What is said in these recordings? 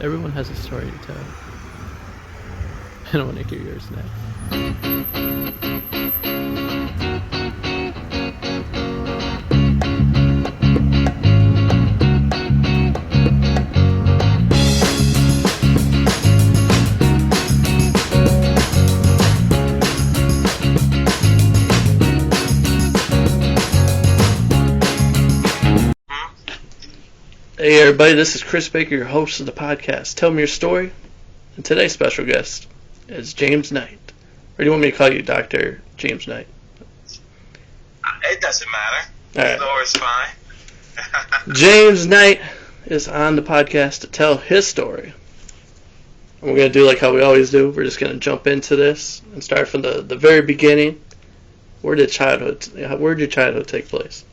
Everyone has a story to tell. I don't want to hear yours next. Hey everybody, this is Chris Baker, your host of the podcast, Tell Me Your Story. And today's special guest is James Knight. Or do you want me to call you Dr. James Knight? It doesn't matter. Alright. Either is fine. James Knight is on the podcast to tell his story. And we're going to do like how we always do. We're just going to jump into this and start from the very beginning. Where did your childhood take place?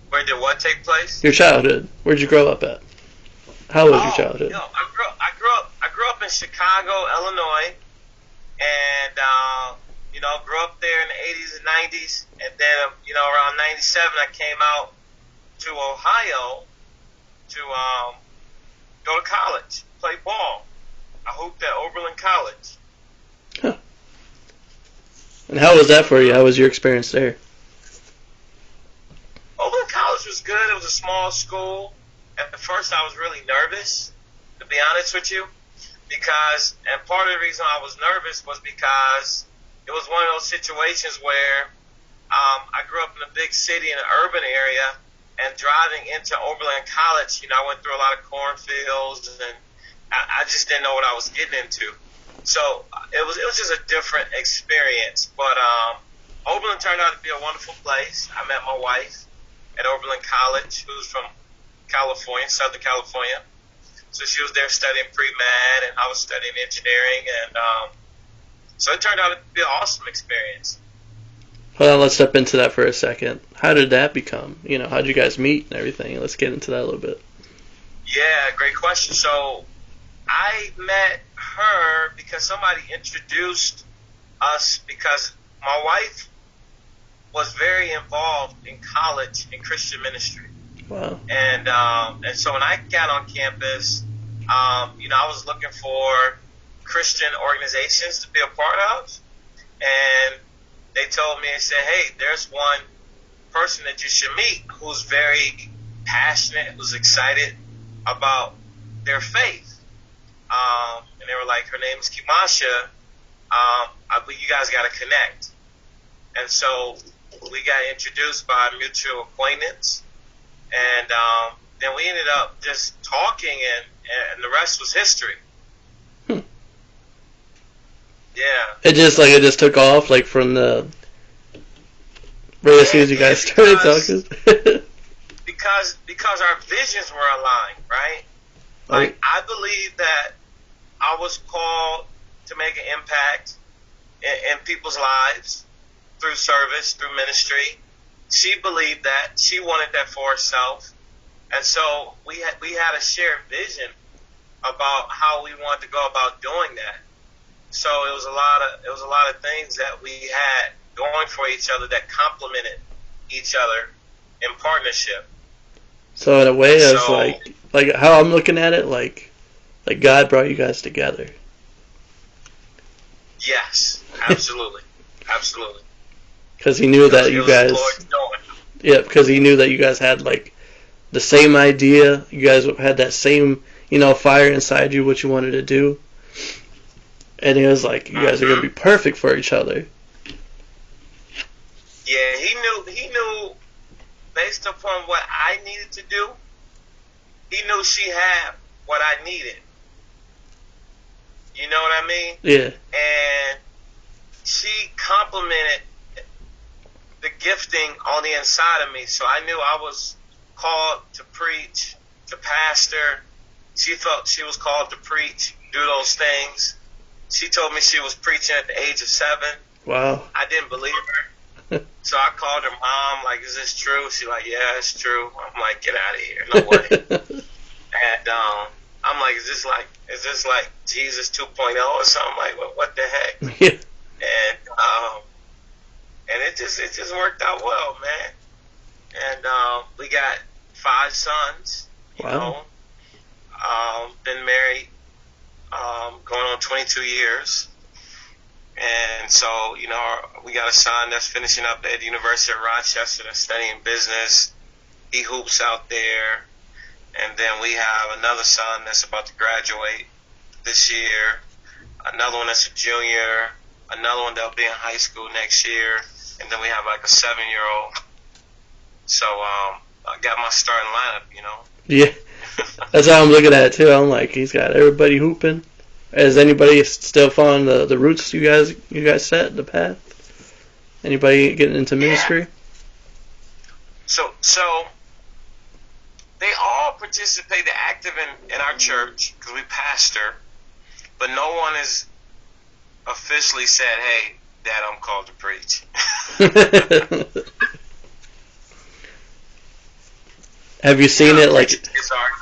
Where did what take place? Your childhood. Where'd you grow up at? How was your childhood? I grew up in Chicago, Illinois, and grew up there in the 80s and 90s, and then around 97 I came out to Ohio to go to college, play ball. I hooped at Oberlin College. Huh. And how was that for you? How was your experience there? Oberlin College was good. It was a small school. At first, I was really nervous, to be honest with you, and part of the reason I was nervous was because it was one of those situations where I grew up in a big city in an urban area, and driving into Oberlin College, I went through a lot of cornfields, and I just didn't know what I was getting into. So it was just a different experience. But Oberlin turned out to be a wonderful place. I met my wife at Oberlin College, who's from California, Southern California. So she was there studying pre-med, and I was studying engineering, and so it turned out to be an awesome experience. Well, let's step into that for a second. How did that become? How did you guys meet and everything? Let's get into that a little bit. Yeah, great question. So I met her because somebody introduced us, because my wife was very involved in college in Christian ministry. Wow. And so when I got on campus, I was looking for Christian organizations to be a part of. And they told me, they said, hey, there's one person that you should meet who's very passionate, who's excited about their faith. And they were like, her name is Kimasha. You guys got to connect. And so we got introduced by a mutual acquaintance, and then we ended up just talking, and the rest was history. Hmm. Yeah. It just took off from the right as soon as you guys started talking. because our visions were aligned, right? Like, I believe that I was called to make an impact in people's lives through service, through ministry. She believed that. She wanted that for herself. And so we had a shared vision about how we wanted to go about doing that. So it was a lot of things that we had going for each other that complemented each other in partnership. So in a way, it's like how I'm looking at it, like God brought you guys together. Yes, absolutely. Absolutely. Because he knew that you guys, because he knew that you guys had the same idea. You guys had that same, fire inside you, what you wanted to do. And he was like, you guys are gonna be perfect for each other. Yeah, he knew based upon what I needed to do. He knew she had what I needed. You know what I mean? Yeah. And she complimented the gifting on the inside of me. So I knew I was called to preach, to pastor. She felt she was called to preach, do those things. She told me she was preaching at the age of 7. Wow. I didn't believe her. So I called her mom, like, is this true? She's like, yeah, it's true. I'm like, get out of here. No way. And I'm like, is this like Jesus 2.0 or something? Like, what the heck? Yeah. And it just worked out well, man. And we got 5 sons, Wow. Been married, going on 22 years. And so, we got a son that's finishing up at the University of Rochester that's studying business. He hoops out there. And then we have another son that's about to graduate this year, another one that's a junior, another one that'll be in high school next year, and then we have like a 7-year-old. So I got my starting lineup, Yeah, that's how I'm looking at it too. I'm like, he's got everybody hooping. Is anybody still following the roots you guys set, the path? Anybody getting into ministry? Yeah. So they all participate. They're active in our church because we pastor, but no one has officially said, "Hey, Dad, I'm called to preach." Have you seen it like? It's hard.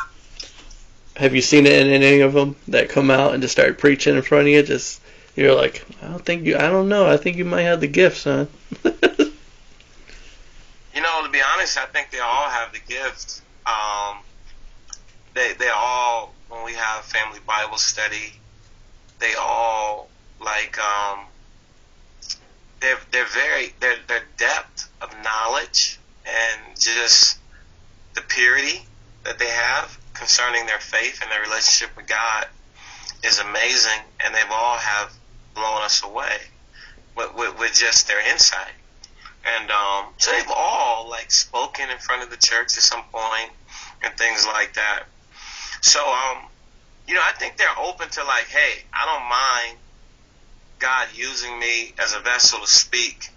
Have you seen it in any of them that come out and just start preaching in front of you? Just you're like, I don't know. I think you might have the gift, son. To be honest, I think they all have the gift. They all, when we have family Bible study, they all their depth of knowledge and just the purity that they have concerning their faith and their relationship with God is amazing, and they've all have blown us away with just their insight. And so they've all spoken in front of the church at some point and things like that. So I think they're open to hey, I don't mind God using me as a vessel to speak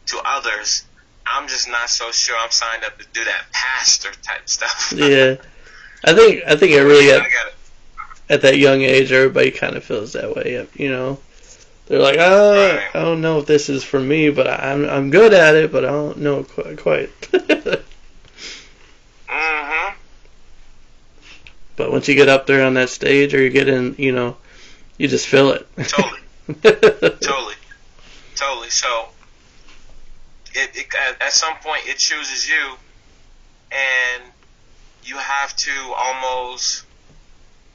to others. I'm just not so sure I'm signed up to do that pastor type stuff. Yeah, I think it really at that young age, everybody kind of feels that way. They're like, right. I don't know if this is for me, but I'm good at it, but I don't know quite. Mm-hmm. But once you get up there on that stage, or you get in, you just feel it. Totally. So it at some point it chooses you, and you have to almost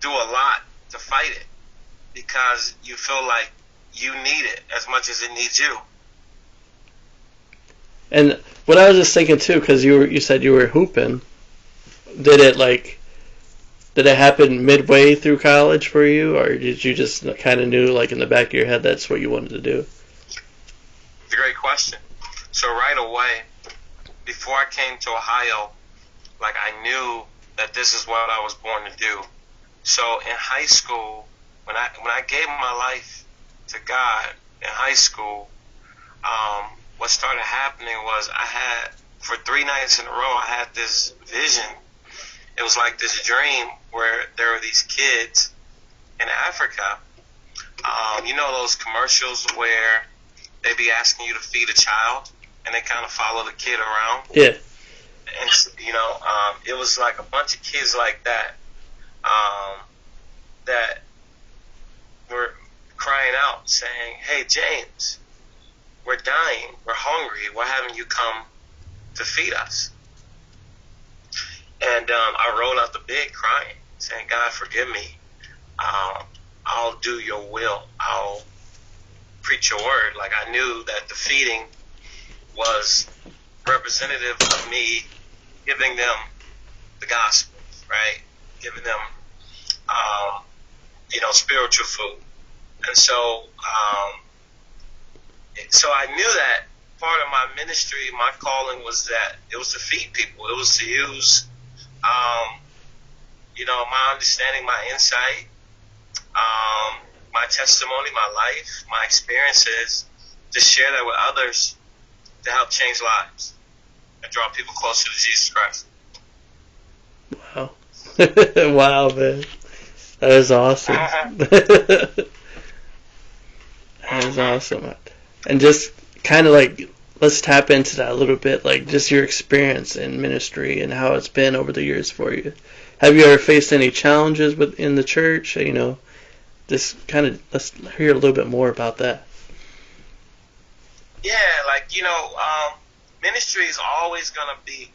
do a lot to fight it because you feel like you need it as much as it needs you. And what I was just thinking too, because you said you were hooping, did it happen midway through college for you, or did you just kind of knew in the back of your head that's what you wanted to do? It's a great question. So right away, before I came to Ohio, I knew that this is what I was born to do. So in high school, when I gave my life to God in high school, what started happening was I had, for 3 nights in a row, I had this vision. It was like this dream where there were these kids in Africa. Those commercials where they be asking you to feed a child and they kind of follow the kid around? Yeah. And, it was like a bunch of kids like that that were crying out saying, "Hey, James, we're dying, we're hungry, why haven't you come to feed us?" And I rolled out the bed crying, saying, "God, forgive me. I'll do your will. I'll preach your word." I knew that the feeding was representative of me giving them the gospel, right? Giving them, spiritual food. And so I knew that part of my ministry, my calling was that it was to feed people. It was to use, my understanding, my insight, my testimony, my life, my experiences, to share that with others to help change lives and draw people closer to Jesus Christ. Wow. Wow, man. That is awesome. That is awesome. And just kind of let's tap into that a little bit, just your experience in ministry and how it's been over the years for you. Have you ever faced any challenges within the church? Just let's hear a little bit more about that. Yeah, ministry is always going to be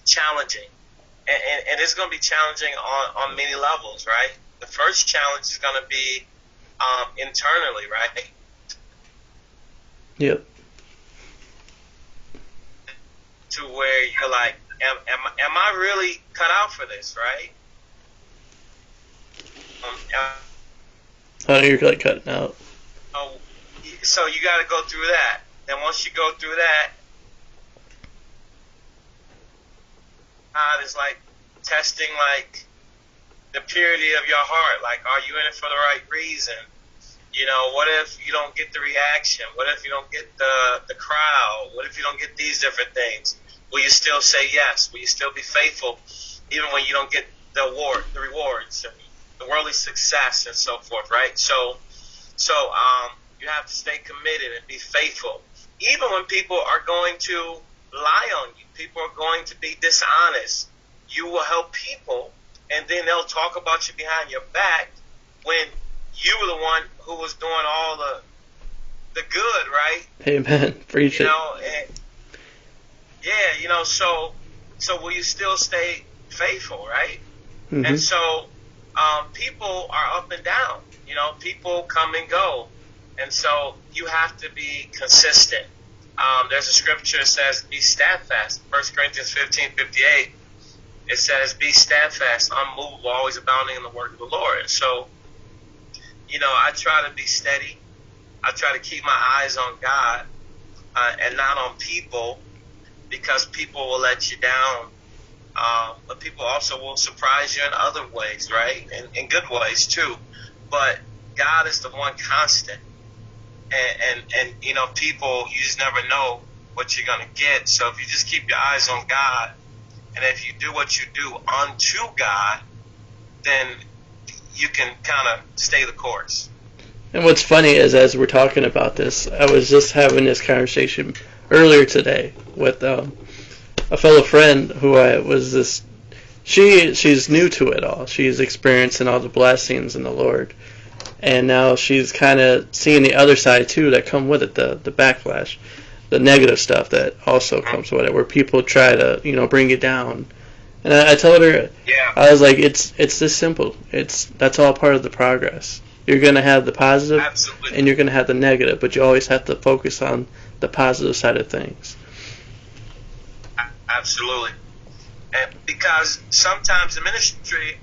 challenging. and it's going to be challenging on many levels, right? The first challenge is going to be internally, right? Yep. To where you're like, am I really cut out for this, right? Oh, you're like cutting out. So you got to go through that. Then once you go through that, God is like testing like the purity of your heart. Like, are you in it for the right reason? You know, what if you don't get the reaction? What if you don't get the crowd? What if you don't get these different things? Will you still say yes? Will you still be faithful even when you don't get the rewards, and the worldly success and so forth, right? So you have to stay committed and be faithful. Even when people are going to lie on you, people are going to be dishonest, you will help people, and then they'll talk about you behind your back when you were the one who was doing all the good, right? Amen. Preach it. You know, so will you still stay faithful, right? Mm-hmm. And so people are up and down. You know, people come and go. And so you have to be consistent. There's a scripture that says, be steadfast. 1 Corinthians 15:58. It says, be steadfast, unmovable, always abounding in the work of the Lord. And so, you know, I try to be steady. I try to keep my eyes on God and not on people, because people will let you down. But people also will surprise you in other ways, right? In good ways, too. But God is the one constant. And you know, people, you just never know what you're going to get. So if you just keep your eyes on God, and if you do what you do unto God, then you can kind of stay the course. And what's funny is, as we're talking about this, I was just having this conversation earlier today with a fellow friend who she's new to it all. She's experiencing all the blessings in the Lord. And now she's kind of seeing the other side too that come with it, the backlash, the negative stuff that also comes with it, where people try to, you know, bring you down. And I told her, I was like, it's this simple. That's all part of the progress. You're going to have the positive, absolutely, and you're going to have the negative, but you always have to focus on the positive side of things. Absolutely. And because sometimes in ministry,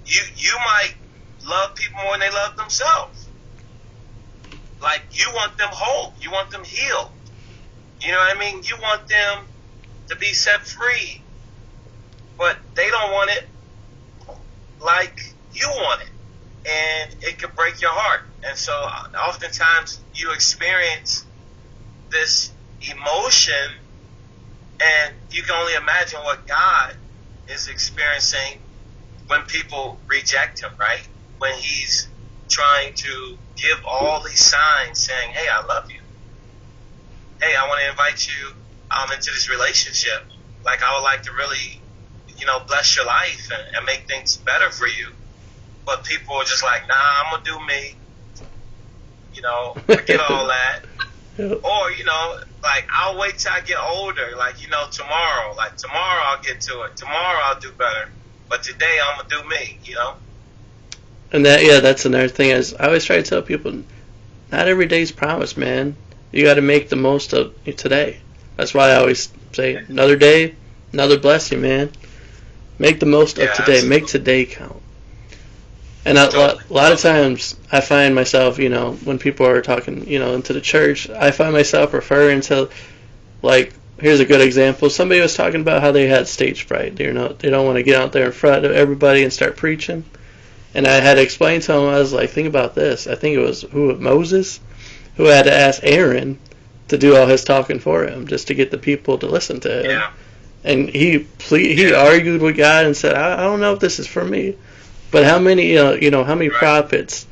you might love people more than they love themselves. Like, you want them whole. You want them healed. You know what I mean? You want them to be set free. But they don't want it like you want it. And it can break your heart. And so oftentimes you experience this emotion, and you can only imagine what God is experiencing when people reject him, right? When he's trying to give all these signs saying, hey, I love you. Hey, I want to invite you into this relationship. Like, I would like to really, you know, bless your life and make things better for you. But people are just like, nah, I'm going to do me. You know, forget all that. Or, you know, like, I'll wait till I get older. Like, you know, tomorrow. Like, tomorrow I'll get to it. Tomorrow I'll do better. But today I'm going to do me, you know? And that's another thing. Is I always try to tell people, not every day's promised, man. You got to make the most of today. That's why I always say, another day, another blessing, man. Make the most of today. Absolutely. Make today count. And a lot of times I find myself, you know, when people are talking, you know, into the church, I find myself referring to, like, here's a good example. Somebody was talking about how they had stage fright. They don't want to get out there in front of everybody and start preaching. And I had to explain to him, I was like, think about this. I think it was Moses, who had to ask Aaron to do all his talking for him, just to get the people to listen to him. Yeah. And he argued with God and said, I don't know if this is for me. But how many, how many prophets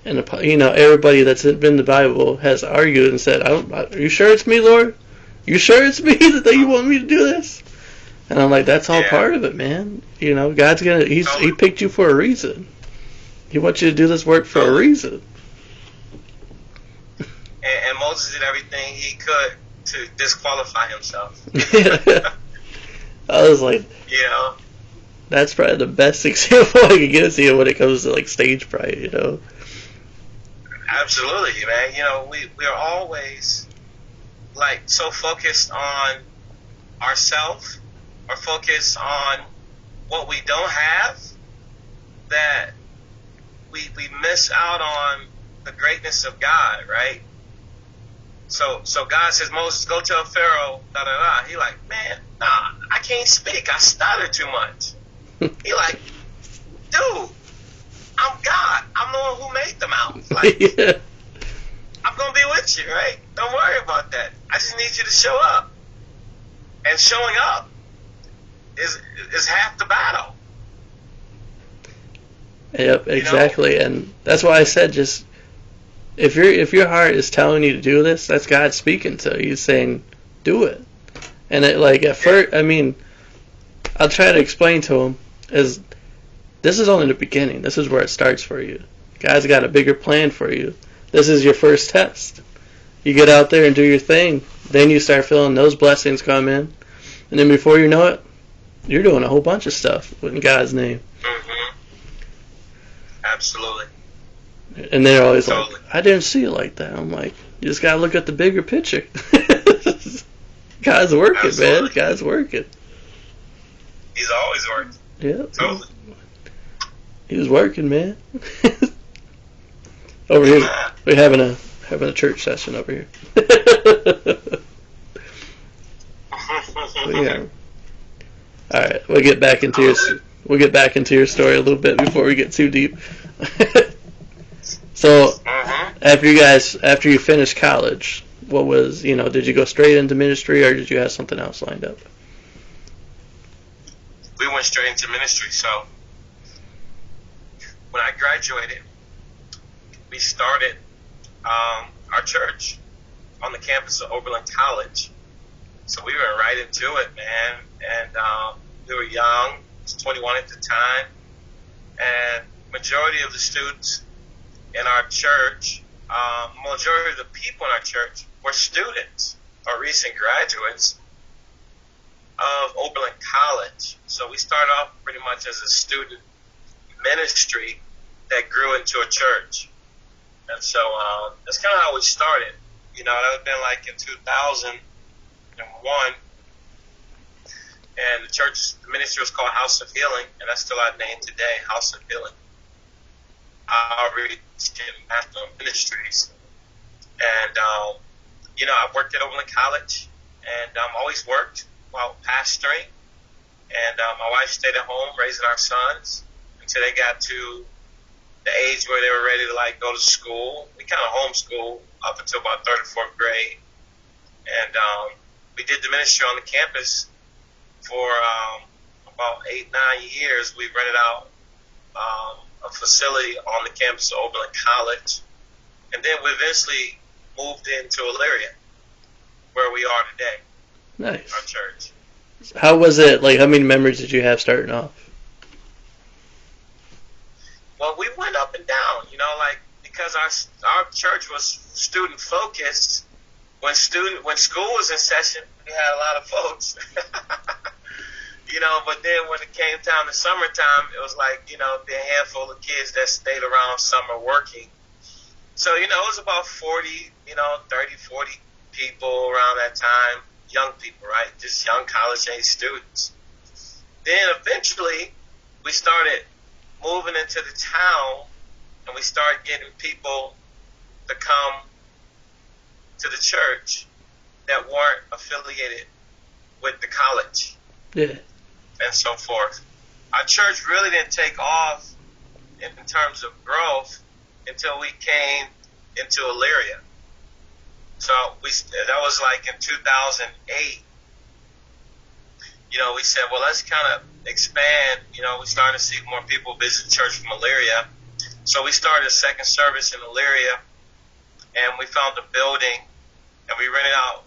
and, everybody that's been in the Bible has argued and said, are you sure it's me, Lord? You sure it's me that you want me to do this? And I'm like, that's all part of it, man. You know, God's he picked you for a reason. He wants you to do this work for a reason. And Moses did everything he could to disqualify himself. I was like, You know, that's probably the best example I could give to you when it comes to like stage fright, you know. absolutely, man. You know, we are always like so focused on ourselves or focused on what we don't have that we miss out on the greatness of God, right? So God says, Moses, go tell Pharaoh, da da da. He like, man, nah, I can't speak. I stutter too much. He like, dude, I'm God. I'm the one who made the mouth. Like, Yeah. I'm gonna be with you, right? Don't worry about that. I just need you to show up. And showing up is half the battle. Yep, exactly. And that's why I said, just if your heart is telling you to do this, that's God speaking to you. He's saying, do it. And at first, I mean, I'll try to explain to him is this is only the beginning. This is where it starts for you. God's got a bigger plan for you. This is your first test. You get out there and do your thing. Then you start feeling those blessings come in. And then before you know it, you're doing a whole bunch of stuff in God's name. Mm-hmm. Absolutely. And they're always like, I didn't see it like that. I'm like, you just got to look at the bigger picture. God's working, Absolutely. man. God's working. He's always working. Yeah. Totally. He was working, man. Over here, we're having a church session over here. Yeah. All right, we'll get back into your story a little bit before we get too deep. So, after you finished college, what was, did you go straight into ministry or did you have something else lined up? We went straight into ministry. So, when I graduated, we started our church on the campus of Oberlin College. So we went right into it, man. And we were young, I was 21 at the time. And majority of the students in our church, majority of the people in our church were students or recent graduates of Oberlin College. So we started off pretty much as a student ministry that grew into a church. And so that's kind of how we started. That would have been like in 2001. And the ministry was called House of Healing, and that's still our name today, House of Healing. Outreach and National Ministries. And, I worked at Oberlin College, and always worked while pastoring. And my wife stayed at home raising our sons until they got to the age where they were ready to go to school. We kind of homeschooled up until about third or fourth grade. And we did the ministry on the campus for about 8-9 years. We rented out a facility on the campus of Oberlin College. And then we eventually moved into Elyria, where we are today. Nice. Our church. How was it? How many memories did you have starting off? Well, we went up and down, because our church was student focused. When school was in session, we had a lot of folks. But then when it came down to summertime, it was be a handful of kids that stayed around summer working. So, it was about 40, 30, 40 people around that time, young people, right? Just young college-age students. Then eventually, we started moving into the town, and we started getting people to come to the church that weren't affiliated with the college. Yeah. And so forth. Our church really didn't take off in terms of growth until we came into Elyria. So that was in 2008. We said, well, let's kind of expand. We started to see more people visit church from Elyria. So we started a second service in Elyria, and we found a building, and we rented out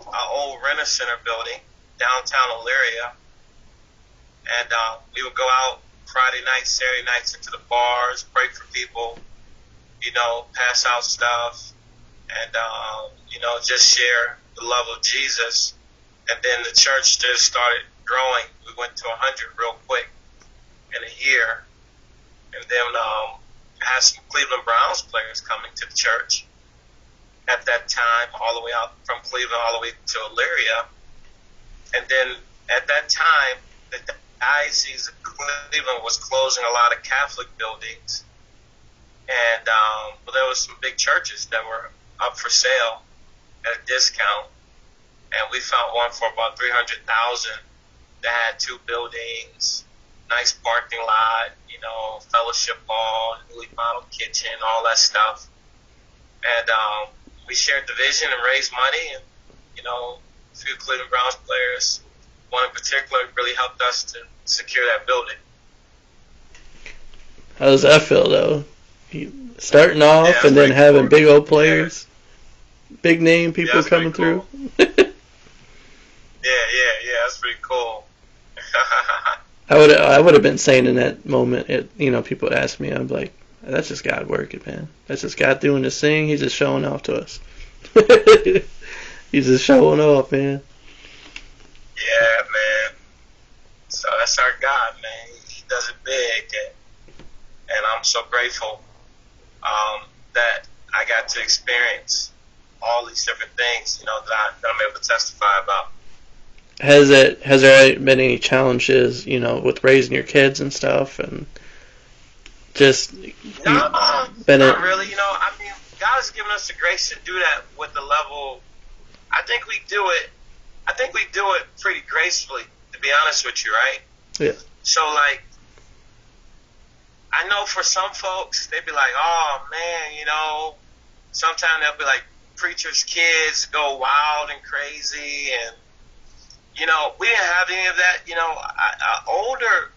our old Renter Center building, downtown Elyria. And we would go out Friday nights, Saturday nights into the bars, pray for people, pass out stuff, and, just share the love of Jesus. And then the church just started growing. We went to 100 real quick in a year. And then had some Cleveland Browns players coming to the church at that time, all the way out from Cleveland all the way to Elyria. And then at that time, the Diocese of Cleveland was closing a lot of Catholic buildings. And there was some big churches that were up for sale at a discount. And we found one for about $300,000 that had 2 buildings, nice parking lot, fellowship hall, newly modeled kitchen, all that stuff. And we shared the vision and raised money. And, a few Cleveland Browns players, one in particular, really helped us to secure that building. How does that feel, though? Starting off and then having cool. Big old players, big name people coming through. Yeah, that's pretty cool. I would have been saying in that moment, people would ask me, I'm like, that's just God working, man. That's just God doing this thing. He's just showing off to us. He's just showing off, man. Yeah, man. So that's our God, man. He does it big, and I'm so grateful that I got to experience all these different things, that I'm able to testify about. Has there been any challenges, with raising your kids and stuff, and just not really. God has given us the grace to do that with the level. I think we do it pretty gracefully, to be honest with you, right? Yeah. So, I know for some folks, they'd be like, oh, man, sometimes they'll be like, preachers' kids go wild and crazy, and we didn't have any of that. An older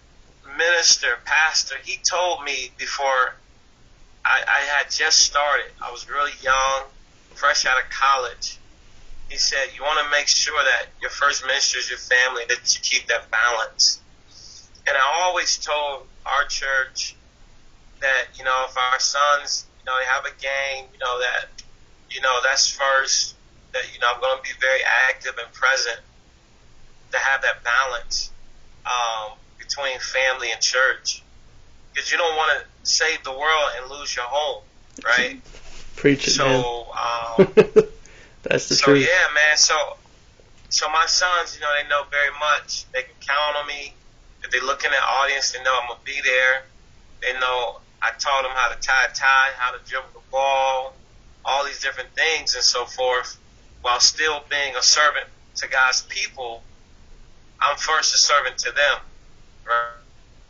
pastor, he told me before I had just started, I was really young, fresh out of college. He said, you want to make sure that your first ministry is your family, that you keep that balance. And I always told our church that, if our sons, they have a game, that's first, that, I'm going to be very active and present, to have that balance between family and church, because you don't want to save the world and lose your home, right? Preach it, man. That's the truth. So yeah, man. So my sons, they know very much. They can count on me. If they look in the audience, they know I'm gonna be there. They know I taught them how to tie a tie, how to dribble the ball, all these different things and so forth, while still being a servant to God's people. I'm first a servant to them,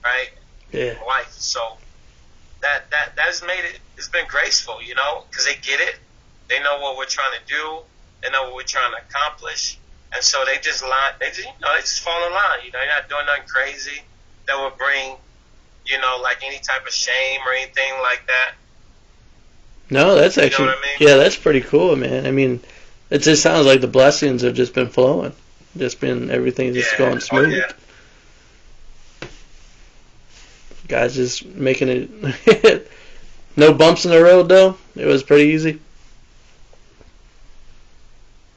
right? Yeah. My wife. So that has made it. It's been graceful, because they get it. They know what we're trying to do. They know what we're trying to accomplish, and so they just fall in line. They're not doing nothing crazy that would bring, like any type of shame or anything like that. No, that's actually, yeah, that's pretty cool, man. I mean, it just sounds like the blessings have just been flowing. Everything's just going smooth. Yeah. Guys just making it. No bumps in the road, though? It was pretty easy?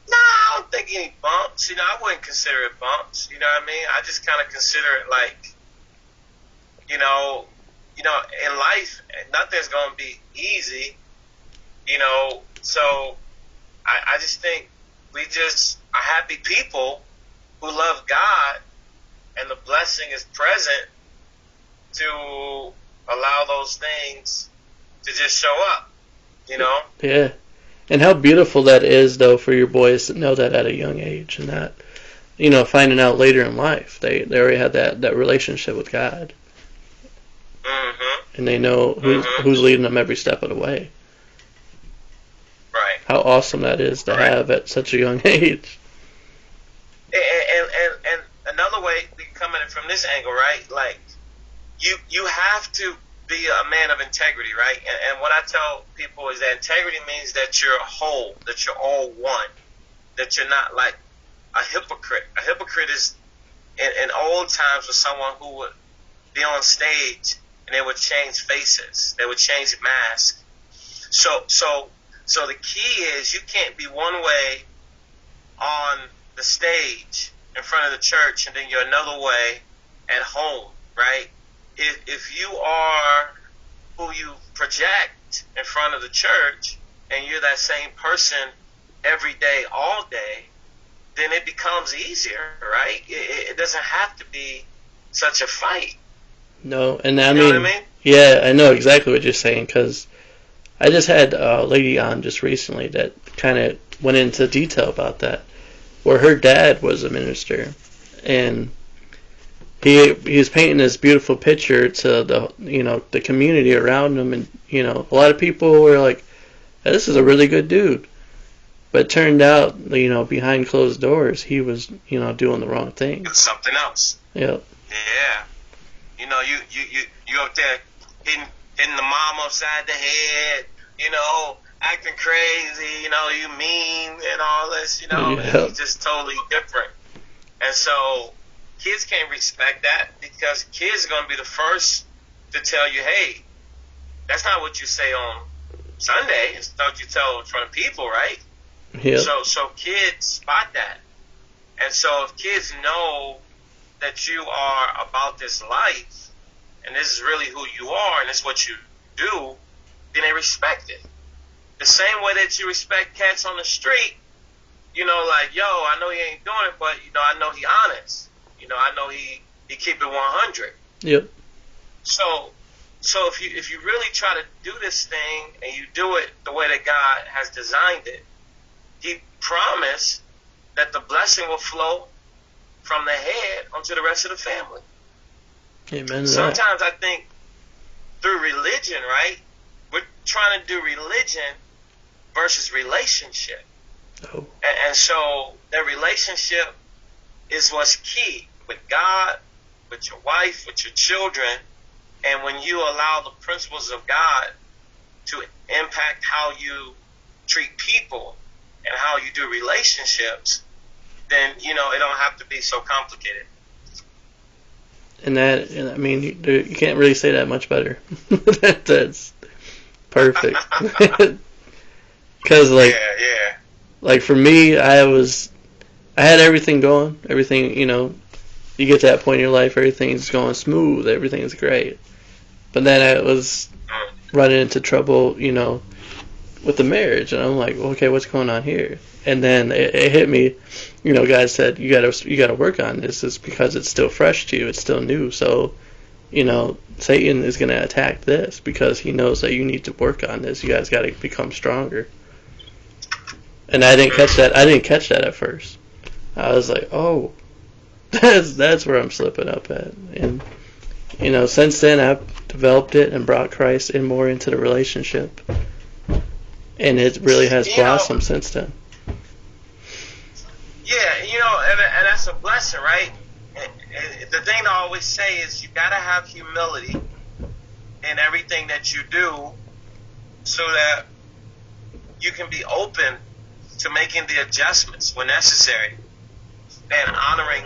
No, I don't think any bumps. I wouldn't consider it bumps. You know what I mean? I just kind of consider it like, in life, nothing's going to be easy, so I just think we just are happy people who love God, and the blessing is present to allow those things to just show up, Yeah. And how beautiful that is, though, for your boys to know that at a young age, and that, finding out later in life, they already had that relationship with God. Mm-hmm. And they know who's leading them every step of the way. Right. How awesome that is to have at such a young age. And another way we can come at it from this angle, right? Like, you have to be a man of integrity, right? And what I tell people is that integrity means that you're whole, that you're all one, that you're not like a hypocrite. A hypocrite is, in old times, was someone who would be on stage and they would change faces, they would change masks. So the key is you can't be one way on the stage in front of the church, and then you're another way at home, right? If you are who you project in front of the church, and you're that same person every day, all day, then it becomes easier, right? It doesn't have to be such a fight. No, and I You mean, know what I mean? yeah, I know exactly what you're saying, because I just had a lady on just recently that kind of went into detail about that, where her dad was a minister, and he was painting this beautiful picture to the community around him, and a lot of people were like, "This is a really good dude," but it turned out behind closed doors he was doing the wrong thing. It's something else. Yep. Yeah. You up there hitting the mom upside the head, acting crazy, you mean and all this, Yep. It's just totally different. And so kids can't respect that, because kids are going to be the first to tell you, hey, that's not what you say on Sunday. It's not what you tell in front of people, right? Yep. So kids spot that. And so if kids know that you are about this life, and this is really who you are, and it's what you do, then they respect it. The same way that you respect cats on the street, like, yo, I know he ain't doing it, but, I know he honest. I know he keep it 100. Yep. So if you really try to do this thing, and you do it the way that God has designed it, He promised that the blessing will flow from the head onto the rest of the family. Amen. Sometimes I think through religion, right? We're trying to do religion versus relationship. Oh. And so that relationship is what's key with God, with your wife, with your children. And when you allow the principles of God to impact how you treat people and how you do relationships, then, it don't have to be so complicated. And I mean, you can't really say that much better. That's perfect. Because, like for me, I had everything going. Everything, you get to that point in your life, everything's going smooth, everything's great. But then I was running into trouble, with the marriage, and I'm like, okay, what's going on here? And then it hit me, God said, you gotta work on this. It's because it's still fresh to you, it's still new. So, Satan is gonna attack this because he knows that you need to work on this. You guys gotta become stronger. And I didn't catch that. I didn't catch that at first. I was like, oh, that's where I'm slipping up at. And since then I've developed it and brought Christ in more into the relationship, and it really has blossomed since then. Yeah, and that's a blessing, right? And the thing I always say is you gotta have humility in everything that you do, so that you can be open to making the adjustments when necessary, and honoring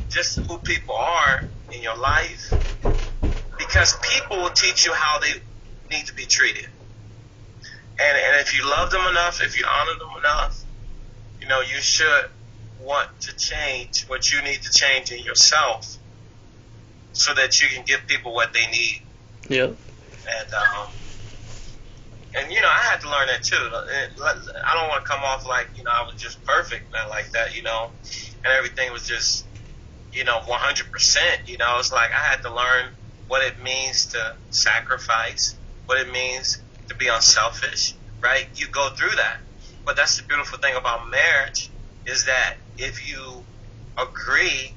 just who people are in your life, because people will teach you how they need to be treated. And if you love them enough, if you honor them enough, you should want to change what you need to change in yourself, so that you can give people what they need. Yep. And I had to learn that too. I don't want to come off like I was just perfect, man, like that, and everything was just 100%. It's like I had to learn what it means to sacrifice, what it means to be unselfish, right? You go through that. But that's the beautiful thing about marriage, is that if you agree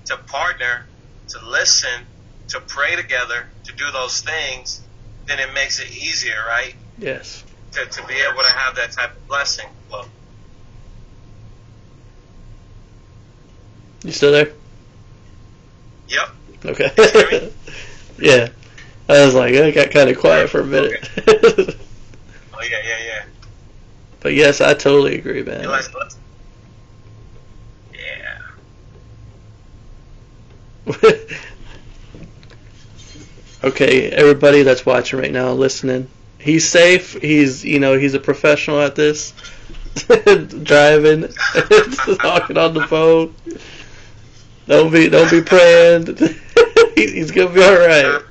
to partner, to listen, to pray together, to do those things, then it makes it easier, right? Yes. To be able to have that type of blessing flow. You still there? Yep. Okay. Can you hear me? Yeah. I was like, I got kind of quiet for a minute. Okay. Oh, yeah. But yes, I totally agree, man. Yeah. Okay, everybody that's watching right now, listening, he's safe. He's a professional at this. driving, talking on the phone. Don't be praying. He's gonna be all right.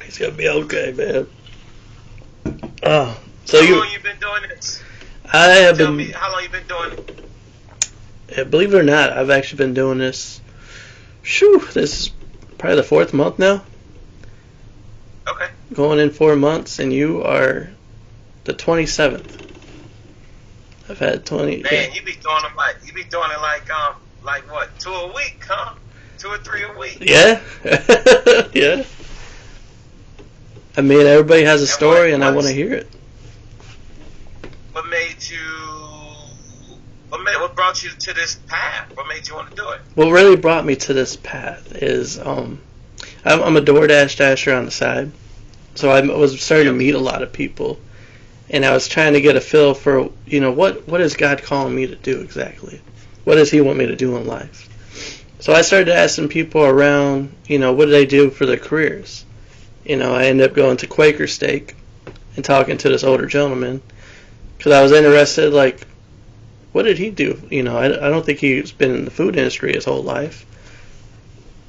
He's gonna be okay, man. Oh, so how long you been doing this? I have Tell been. me how long you been doing it. Yeah, believe it or not, I've actually been doing this. This is probably the 4th month now. Okay. Going in 4 months, and you are the 27th. I've had 20. Man, yeah. you be doing it like what, 2 a week, huh? 2 or 3 a week. Yeah. Yeah. I mean, everybody has a story, and I want to hear it. What made you? What brought you to this path? What made you want to do it? What really brought me to this path is I'm a DoorDash dasher on the side, so I was starting to meet a lot of people, and I was trying to get a feel for what is God calling me to do exactly? What does He want me to do in life? So I started asking people around, what do they do for their careers? I ended up going to Quaker Steak and talking to this older gentleman because I was interested, like, what did he do? I don't think he's been in the food industry his whole life.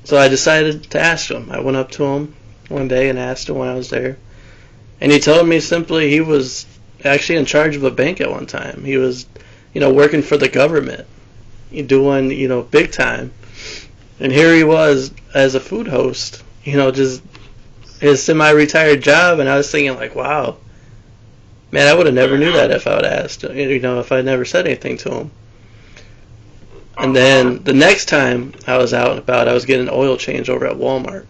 So I decided to ask him. I went up to him one day and asked him when I was there. And he told me simply he was actually in charge of a bank at one time. He was, working for the government, doing, big time. And here he was as a food host, just his semi-retired job. And I was thinking, like, wow. Man, I would have never knew that if I would have asked, if I never said anything to him. And then the next time I was out and about, I was getting an oil change over at Walmart.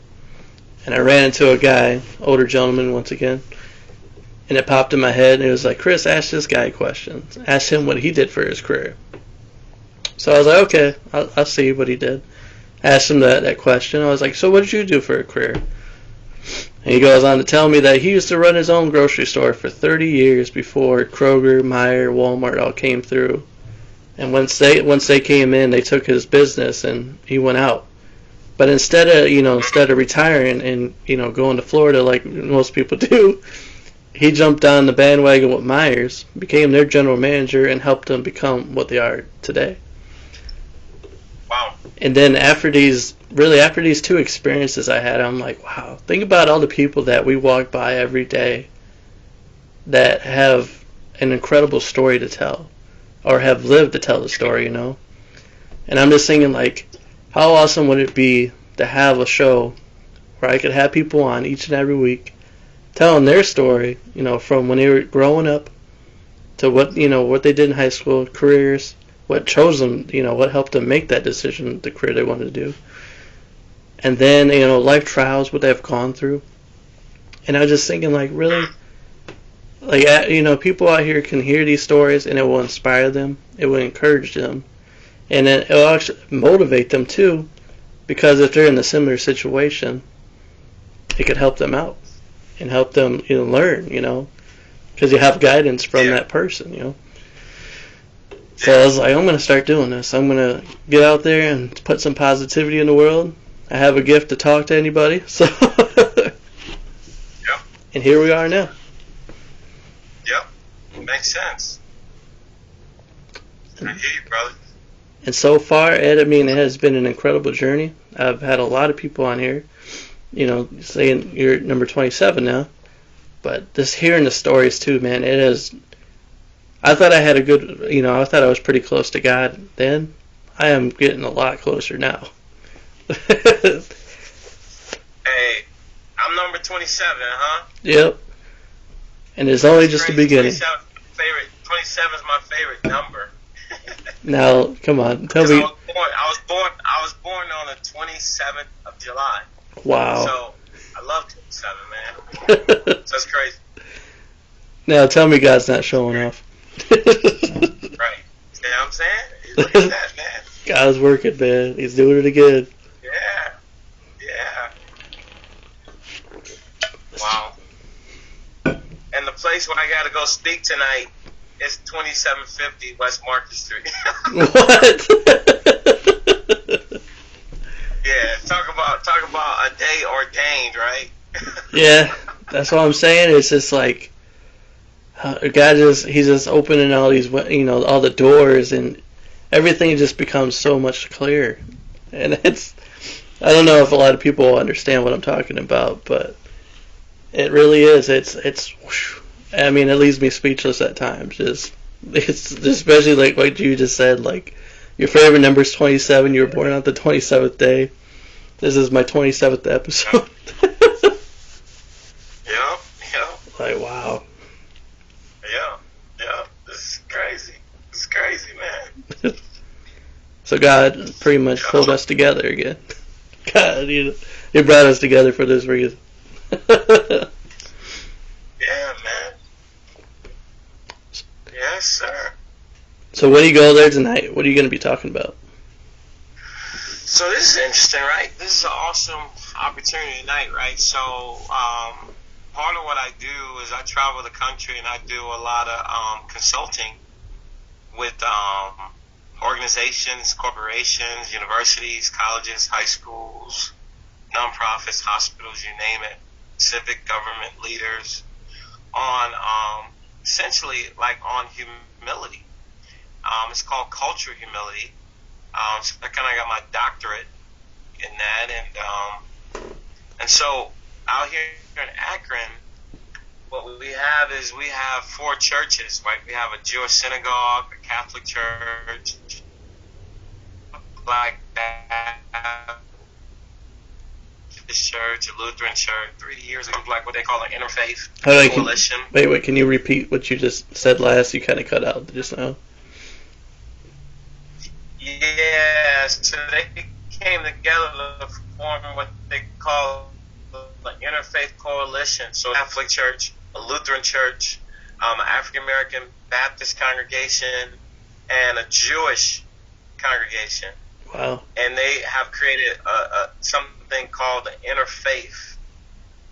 And I ran into a guy, older gentleman once again, and it popped in my head, and it was like, Chris, ask this guy questions. Ask him what he did for his career. So I was like, okay, I'll see what he did. Asked him that question. I was like, so what did you do for a career? And he goes on to tell me that he used to run his own grocery store for 30 years before Kroger, Meijer, Walmart all came through. And once they came in, they took his business and he went out. But instead of retiring and going to Florida like most people do, he jumped on the bandwagon with Myers, became their general manager, and helped them become what they are today. Wow. And then after these 2 experiences I had, I'm like, wow, think about all the people that we walk by every day that have an incredible story to tell or have lived to tell the story, And I'm just thinking, like, how awesome would it be to have a show where I could have people on each and every week telling their story, from when they were growing up to what they did in high school, careers, what chose them, what helped them make that decision, the career they wanted to do. And then, life trials, what they've gone through. And I was just thinking, like, really? Like, people out here can hear these stories and it will inspire them. It will encourage them. And then it will actually motivate them, too. Because if they're in a similar situation, it could help them out. And help them, learn, Because you have guidance from that person, So I was like, I'm going to start doing this. I'm going to get out there and put some positivity in the world. I have a gift to talk to anybody, so. Yep. And here we are now. Yep. Makes sense. I hear you, brother. And so far, Ed, it has been an incredible journey. I've had a lot of people on here, saying you're number 27 now. But just hearing the stories, too, man, it has. I thought I had a good, I thought I was pretty close to God then. I am getting a lot closer now. Hey, I'm number 27, huh? Yep. And it's only just the beginning. 27 is my favorite number. Now, come on, tell me. I was born on the 27th of July. Wow. So I love 27, man. So that's crazy. Now tell me God's not showing off. Right. You know what I'm saying? Look at that, man. God's working, man. He's doing it again. Yeah. Wow. And the place where I got to go speak tonight is 2750 West Market Street. What? Yeah, talk about a day ordained, right? Yeah, that's what I'm saying. It's just like, He's just opening all these, all the doors, and everything just becomes so much clearer. And I don't know if a lot of people will understand what I'm talking about, but it really is. I mean, it leaves me speechless at times. It's especially like what you just said, like your favorite number is 27. You were born on the 27th day. This is my 27th episode. Yeah. Like, wow. Yeah. This is crazy. It's crazy, man. So God pretty much pulled us together again. God, He brought us together for this reason. Yeah, man. Yes, sir. So when you go there tonight, what are you going to be talking about? So this is interesting, right? This is an awesome opportunity tonight, right? So part of what I do is I travel the country and I do a lot of consulting with organizations, corporations, universities, colleges, high schools, nonprofits, hospitals, you name it, civic government leaders, on essentially like on humility. It's called cultural humility. So I kind of got my doctorate in that, and so out here in Akron, what we have is we have 4 churches, right? We have a Jewish synagogue, a Catholic church, like that, this church, a Lutheran church. 3 years ago, like what they call an Interfaith Coalition. Wait, can you repeat what you just said last? You kind of cut out just now. Yeah, so they came together to form what they call the Interfaith Coalition. So a Catholic church, a Lutheran church, an African American Baptist congregation, and a Jewish congregation. Wow. And they have created something called the Interfaith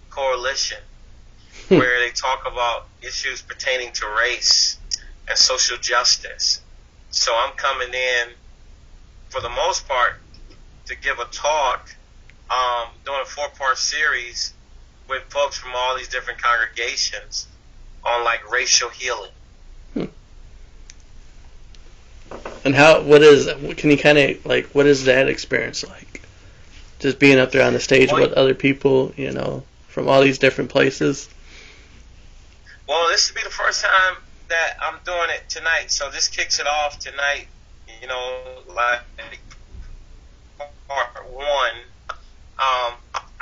Coalition, where they talk about issues pertaining to race and social justice. So I'm coming in, for the most part, to give a talk, doing a 4-part series with folks from all these different congregations on like racial healing. And can you kind of, like, what is that experience like? Just being up there on the stage with other people, from all these different places? Well, this will be the first time that I'm doing it tonight, so this kicks it off tonight, like part 1. I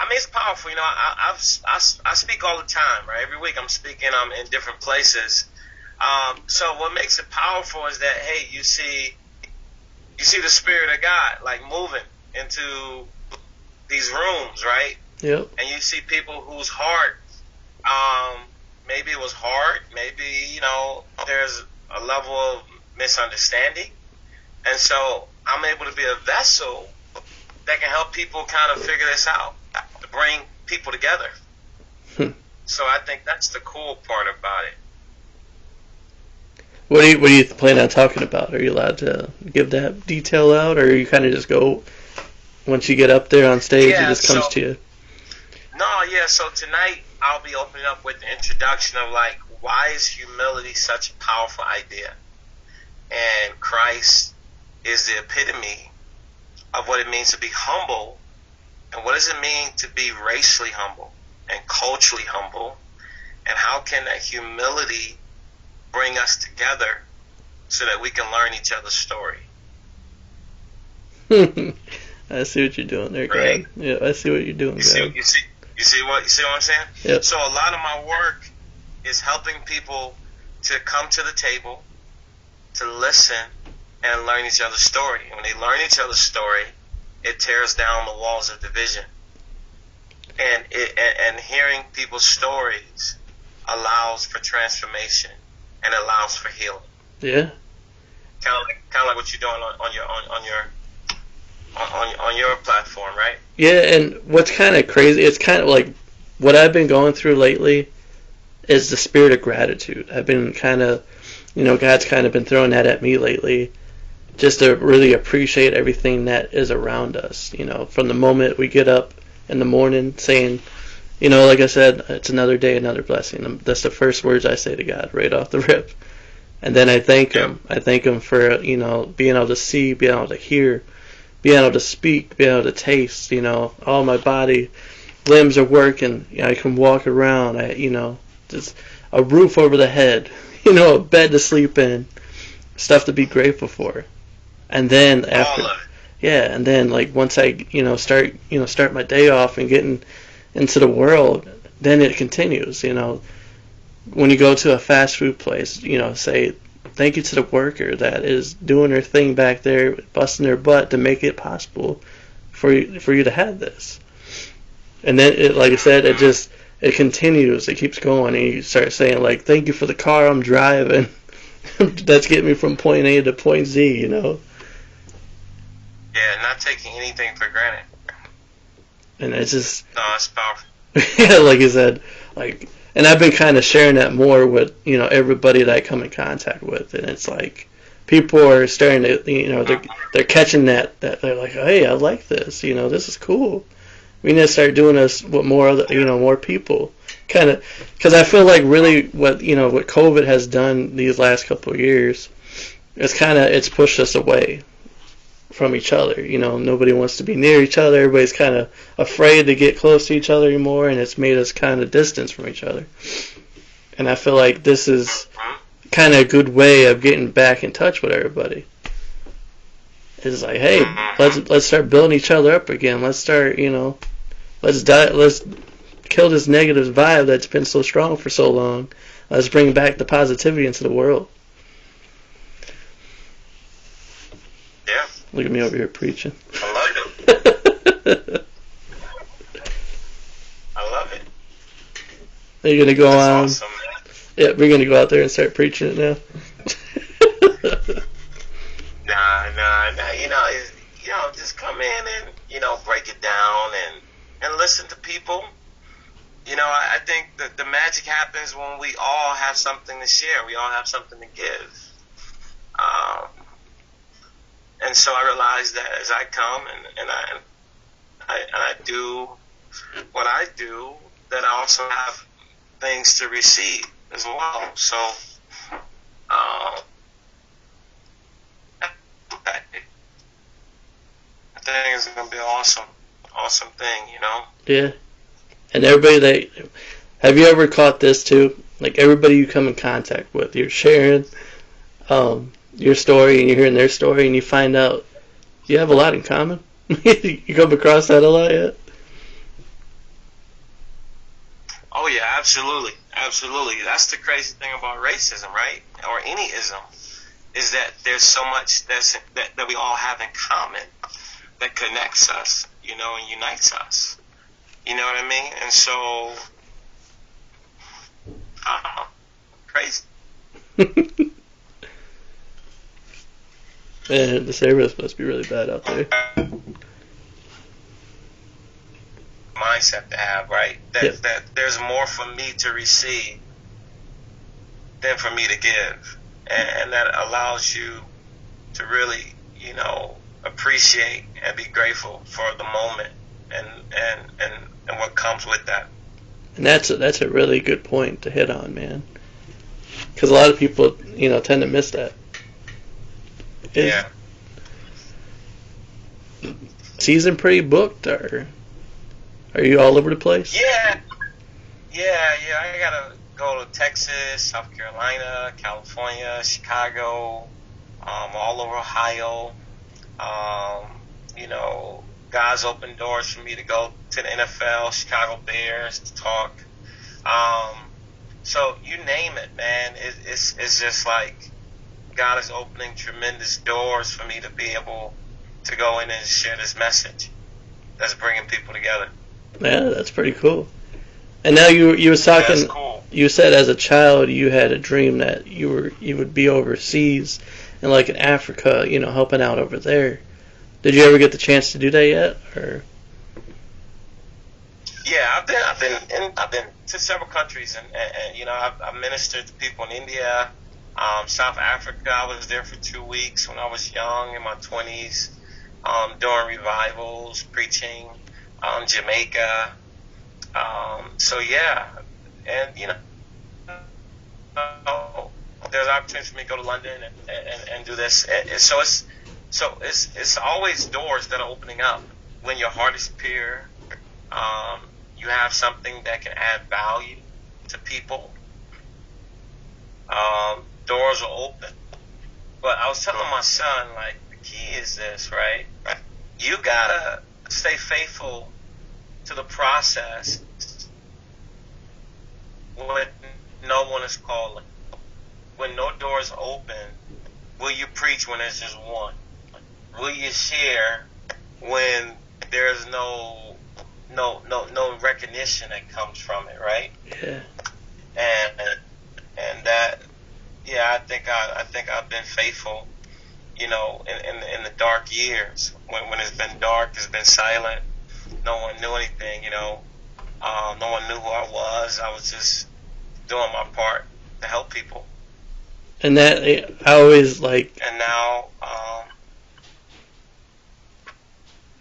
mean, it's powerful, I speak all the time, right? Every week I'm speaking, I'm in different places. So what makes it powerful is that, hey, you see the Spirit of God like moving into these rooms, right? Yep. And you see people whose heart, maybe it was hard, maybe there's a level of misunderstanding, and so I'm able to be a vessel that can help people kind of figure this out, to bring people together. So I think that's the cool part about it. What do you plan on talking about? Are you allowed to give that detail out, or you kind of just go once you get up there on stage, it just comes to you? No, yeah. So tonight I'll be opening up with the introduction of like, why is humility such a powerful idea? And Christ is the epitome of what it means to be humble, and what does it mean to be racially humble and culturally humble, and how can that humility bring us together so that we can learn each other's story. I see what you're doing there, right? God. Yeah, I see what you're doing, you see what I'm saying? Yep. So a lot of my work is helping people to come to the table, to listen, and learn each other's story. And when they learn each other's story, it tears down the walls of division. And hearing people's stories allows for transformation and allows for healing. Yeah. Kind of like what you're doing on your platform, right? Yeah, and what's kind of crazy, it's kind of like what I've been going through lately is the spirit of gratitude. I've been kind of, God's kind of been throwing that at me lately, just to really appreciate everything that is around us. From the moment we get up in the morning, saying, like I said, it's another day, another blessing. That's the first words I say to God right off the rip. And then I thank Him. I thank Him for, being able to see, being able to hear, being able to speak, being able to taste, all my body, limbs are working. I can walk around. Just a roof over the head, a bed to sleep in, stuff to be grateful for. And then once I, start my day off and getting into the world, then it continues, When you go to a fast food place, say thank you to the worker that is doing their thing back there, busting their butt to make it possible for you to have this. And then, like I said, it continues. It keeps going. And you start saying, like, thank you for the car I'm driving. That's getting me from point A to point Z, Yeah, not taking anything for granted. And it's just... No, it's powerful. Yeah, like you said, and I've been kind of sharing that more with, everybody that I come in contact with. And it's like, people are starting to, they're catching that they're like, hey, I like this. This is cool. We need to start doing this with more people. Kind of, because I feel like really what COVID has done these last couple of years, it's pushed us away from each other. Nobody wants to be near each other. Everybody's kind of afraid to get close to each other anymore, and it's made us kind of distance from each other. And I feel like this is kind of a good way of getting back in touch with everybody. It's like, hey, let's start building each other up again. Let's start, let's kill this negative vibe that's been so strong for so long. Let's bring back the positivity into the world. Yeah. Look at me over here preaching. I love it. I love it. Are you gonna go on? Awesome, man. Yeah, we're gonna go out there and start preaching it now. Nah. Just come in and break it down and listen to people. I think that the magic happens when we all have something to share. We all have something to give. And so I realize that as I come and I do what I do, that I also have things to receive as well. So, I think it's going to be an awesome thing, Yeah. And everybody have you ever caught this too? Like everybody you come in contact with, you're sharing your story and you're hearing their story and you find out you have a lot in common. You come across that a lot yet? Oh yeah, absolutely. That's the crazy thing about racism, right? Or any ism, is that there's so much that we all have in common that connects us, and unites us. You know what I mean? And so, crazy. Man, the service must be really bad out there. Mindset to have, right? That there's more for me to receive than for me to give, and that allows you to really, appreciate and be grateful for the moment and what comes with that. And that's a really good point to hit on, man. Because a lot of people, tend to miss that. Yeah. Season pretty booked, or are you all over the place? Yeah. I gotta go to Texas, South Carolina, California, Chicago, all over Ohio. God's opened doors for me to go to the NFL, Chicago Bears, to talk. So you name it, man. It's just like God is opening tremendous doors for me to be able to go in and share this message that's bringing people together. Yeah, that's pretty cool. And now you were talking. That's cool. You said as a child you had a dream that you would be overseas and like in Africa, helping out over there. Did you ever get the chance to do that yet, or? Yeah, I've been to several countries, and I've ministered to people in India, South Africa. I was there for 2 weeks when I was young, in my 20s, doing revivals, preaching. Jamaica, So yeah, and there's opportunities for me to go to London and do this. So it's always doors that are opening up when your heart is pure. You have something that can add value to people. Doors are open. But I was telling my son, like, the key is this, right? You gotta stay faithful to the process when no one is calling. When no doors open, will you preach when there's just one? Will you share when there's no recognition that comes from it, right? Yeah. And that, yeah, I think I've been faithful, in the dark years when it's been dark, it's been silent. No one knew anything, no one knew who I was. I was just doing my part to help people. And that, I always like. And now,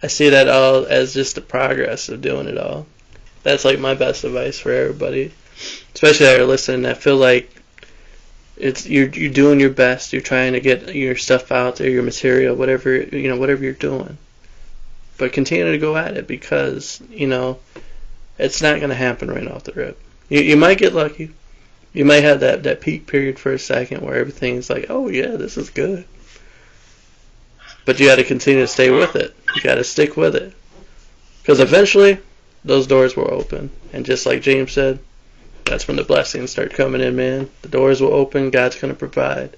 I see that all as just the progress of doing it all. That's like my best advice for everybody, especially that are listening. I feel like you're doing your best. You're trying to get your stuff out there, your material, whatever you're doing. But continue to go at it because it's not going to happen right off the rip. You might get lucky. You might have that peak period for a second where everything's like, oh yeah, this is good. But you got to continue to stay with it. You got to stick with it. Because eventually, those doors will open. And just like James said, that's when the blessings start coming in, man. The doors will open. God's going to provide.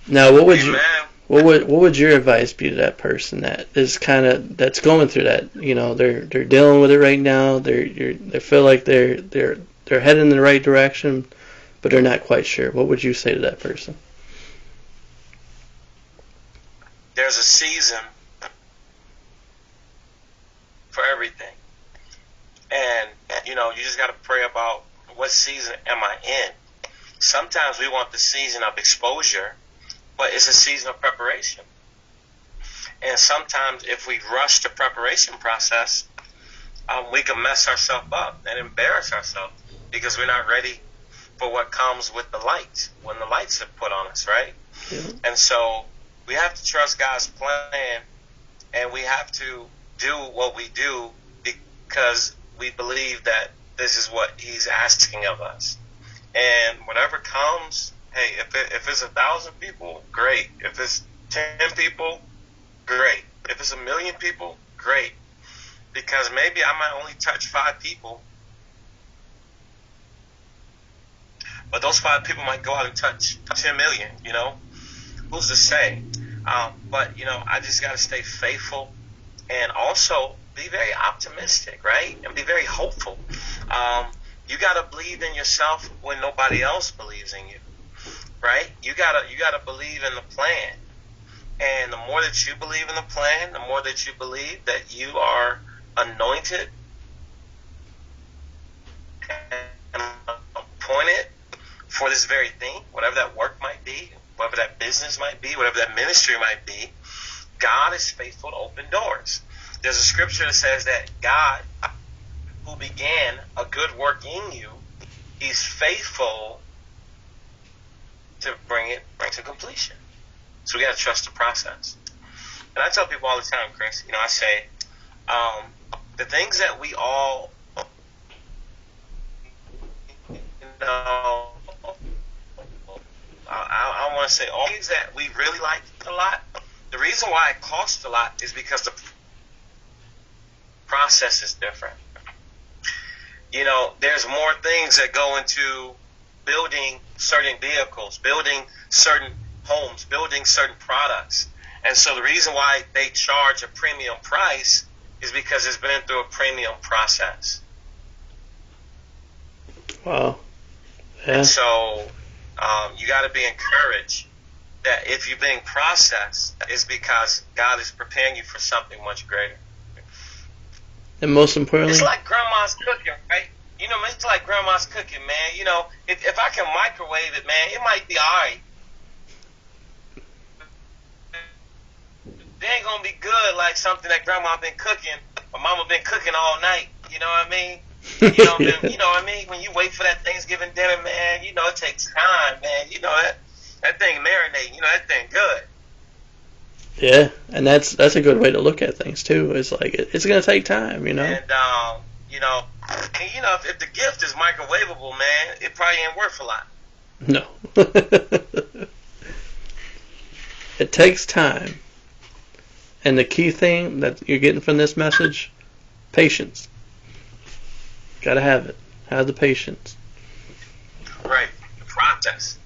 Now, what would your advice be to that person that is that's going through that? They're dealing with it right now. They feel like they're heading in the right direction, but they're not quite sure. What would you say to that person? There's a season for everything. And, you just got to pray about what season am I in. Sometimes we want the season of exposure, but it's a season of preparation. And sometimes if we rush the preparation process, we can mess ourselves up and embarrass ourselves because we're not ready for what comes with the light, when the lights are put on us, right? Yeah. And so we have to trust God's plan, and we have to do what we do because we believe that this is what He's asking of us. And whatever comes, hey, if it's 1,000 people, great. If it's 10 people, great. If it's 1,000,000 people, great. Because maybe I might only touch 5 people, but those 5 people might go out and touch 10 million, Who's to say? But, I just got to stay faithful and also be very optimistic, right? And be very hopeful. You got to believe in yourself when nobody else believes in you, right? You gotta believe in the plan. And the more that you believe in the plan, the more that you believe that you are anointed and appointed for this very thing, whatever that work might be, whatever that business might be, whatever that ministry might be, God is faithful to open doors. There's a scripture that says that God, who began a good work in you, He's faithful to bring it to completion. So we got to trust the process. And I tell people all the time, Chris, I say, the things that we all, I want to say all things that we really like a lot, the reason why it costs a lot is because the process is different. There's more things that go into building certain vehicles, building certain homes, building certain products. And so the reason why they charge a premium price is because it's been through a premium process. Wow. Yeah. And so you got to be encouraged that if you're being processed, it's because God is preparing you for something much greater. And most importantly, it's like grandma's cooking, right? It's like grandma's cooking, man. If I can microwave it, man, it might be all right. They ain't gonna be good, like something that grandma been cooking, or mama been cooking all night. You know what I mean? You know, you know what I mean? When you wait for that Thanksgiving dinner, man, you know, it takes time, man. You know, that thing marinating, you know, that thing good. Yeah, and that's a good way to look at things too. It's like it's gonna take time, you know. And you know, if the gift is microwavable, man, it probably ain't worth a lot. No. It takes time. And the key thing that you're getting from this message, patience. Gotta have it. Have the patience. Right. The process.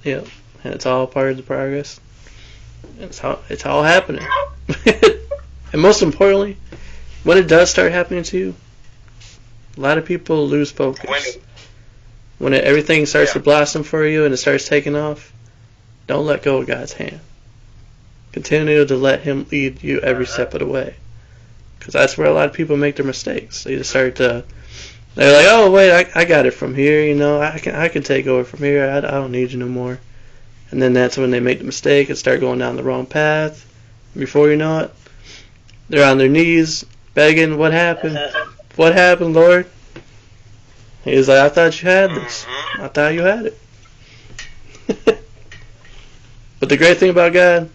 Yeah. And it's all part of the progress. It's all happening. And most importantly, when it does start happening to you, a lot of people lose focus. When everything starts to blossom for you and it starts taking off, don't let go of God's hand. Continue to let Him lead you every step of the way. Because that's where a lot of people make their mistakes. They just start to, they're like, oh wait, I got it from here, you know, I can take over from here, I don't need you no more. And then that's when they make the mistake and start going down the wrong path. Before you know it, they're on their knees begging, what happened? What happened, Lord? He's like, I thought you had this. I thought you had it. But the great thing about God,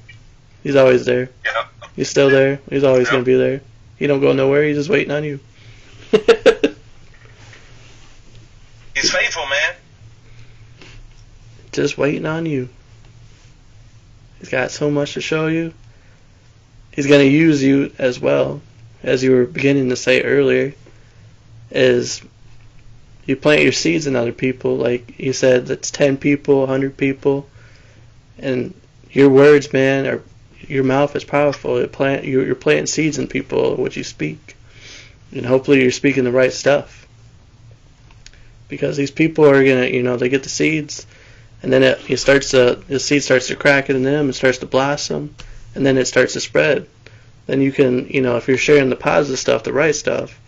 He's always there. Yep. He's still there. He's always going to be there. He don't go nowhere. He's just waiting on you. He's faithful, man. Just waiting on you. He's got so much to show you. He's going to use you as well, as you were beginning to say earlier, is you plant your seeds in other people. Like you said, that's 10 people, 100 people. And your words, man, your mouth is powerful. You're planting seeds in people, what you speak. And hopefully you're speaking the right stuff. Because these people are going to, they get the seeds, and then the seed starts to crack in them, and starts to blossom, and then it starts to spread. Then you can, if you're sharing the positive stuff, the right stuff,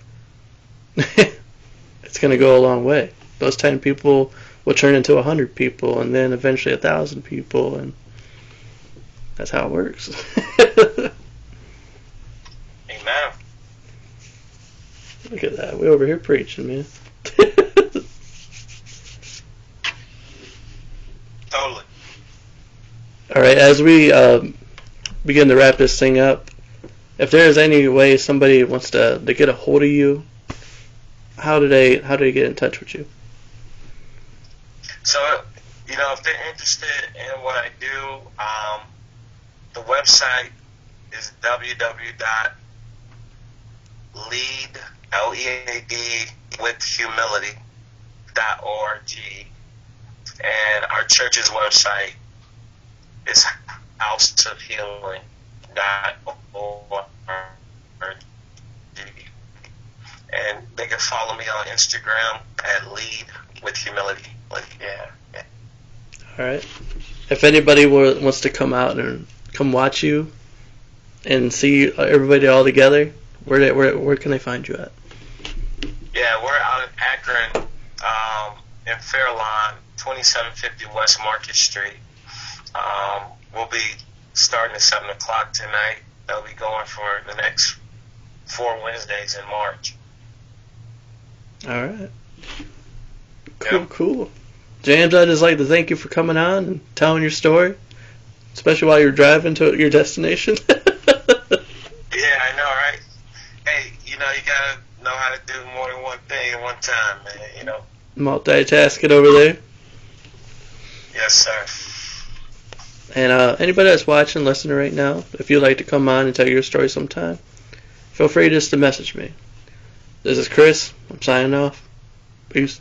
it's going to go a long way. Those 10 people will turn into 100 people, and then eventually 1,000 people, and that's how it works. Amen. Look at that. We're over here preaching, man. Totally. All right, as we begin to wrap this thing up, if there is any way somebody wants to get a hold of you, how do they get in touch with you? So, if they're interested in what I do, the website is www.leadwithhumility.org, and our church's website is houseofhealing.org. And they can follow me on Instagram at Lead with Humility. Yeah. All right. If anybody wants to come out and come watch you and see everybody all together, where can they find you at? Yeah, we're out in Akron, in Fairlawn, 2750 West Market Street. We'll be starting at 7 o'clock tonight. They'll be going for the next 4 Wednesdays in March. All right. Cool. James, I'd just like to thank you for coming on and telling your story, especially while you're driving to your destination. Yeah, I know, right? Hey, you gotta know how to do more than one thing at one time, man, Multitasking over there. Yes, sir. And anybody that's watching, listening right now, if you'd like to come on and tell your story sometime, feel free just to message me. This is Chris. I'm signing off. Peace.